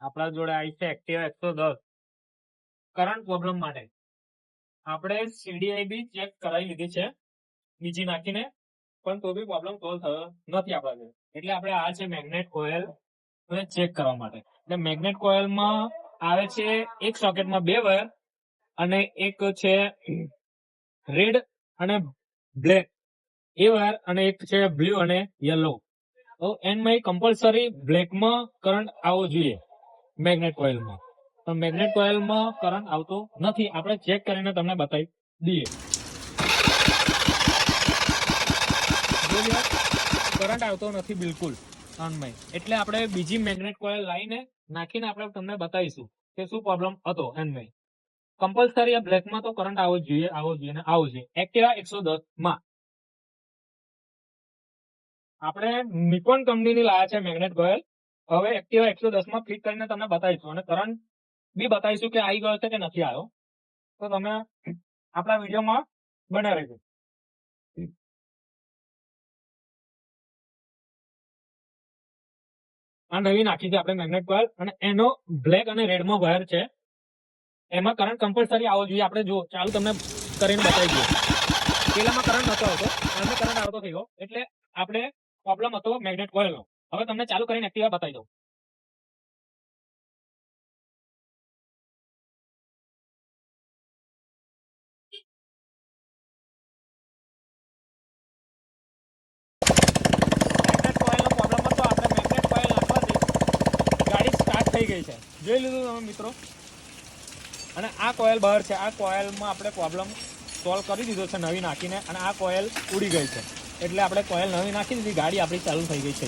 આપણા જોડે આવી છે એક્ટિવા 110 કરંટ પ્રોબ્લેમ માટે. આપણે સીડીઆઈ બી ચેક કરાવી લીધી છે બીજી નાખીને, પણ તો બી પ્રોબ્લેમ સોલ્વ થયો નથી આપણા જોડે. એટલે આપણે આ છે મેગ્નેટ કોઇલ ચેક કરવા માટે. એટલે મેગ્નેટ કોઇલમાં આવે છે એક સોકેટમાં 2 વાયર અને એક છે રેડ અને બ્લેક એ વાયર અને એક છે બ્લુ અને યલો. તો એન્ડમાં કમ્પલસરી બ્લેકમાં કરંટ આવવો જોઈએ મેગ્નેટ કોઇલમાં. તો મેગ્નેટ કોઇલમાં કરંટ આવતો નથી. આપણે ચેક કરીને તમને બતાવી દઈએ. કરંટ આવતો નથી બિલકુલ ઓનમાં. એટલે આપણે બીજી મેગ્નેટ કોઇલ લાવીને નાખીને આપણે તમને બતાવીશું કે શું પ્રોબ્લેમ હતો એન્ડમાં. કમ્પલસરી આ બ્લેકમાં તો કરંટ આવવો જોઈએ, આવવો જોઈએ ને આવવો જોઈએ. એક્ટિવા 110 માં આપણે નિકોન કંપનીની લાયા છે મેગ્નેટ કોઇલ. હવે એક્ટિવા 110 માં ફિટ કરીને તમને બતાવીશું અને કરંટ બી બતાવીશું કે આવી ગયો છે કે નથી આવ્યો. તો તમે આપણા વિડીયોમાં બન્યા રહેજો. આ નવી નાખી છે આપણે મેગ્નેટ કોઇલ અને એનો બ્લેક અને રેડમાં વાયર છે. એમાં કરંટ કમ્પલસરી આવવો જોઈએ. આપણે જો ચાલુ તમને કરીને બતાવી દઈએ. પેલામાં કરંટ નતો આવતો, આમાં કરંટ આવતો થઈ ગયો. એટલે આપણે પ્રોબ્લેમ હતો મેગ્નેટ કોઇલનો. હવે તમને ચાલુ કરીને એક્ટિવા બતાવી દઉં. મેગ્નેટ કોઇલનો પ્રોબ્લેમ હતો. આપણે મેગ્નેટ કોઇલ નાખવાથી ગાડી સ્ટાર્ટ થઈ ગઈ છે. જોઈ લીધું તમે મિત્રો. અને આ કોઇલ બહાર છે. આ કોઇલમાં આપણે પ્રોબ્લેમ સોલ્વ કરી દીધો છે નવી નાખીને. અને આ કોઇલ ઉડી ગઈ છે એટલે આપણે કોઇલ નવી નાખી દીધી, ગાડી આપણી ચાલુ થઈ ગઈ છે.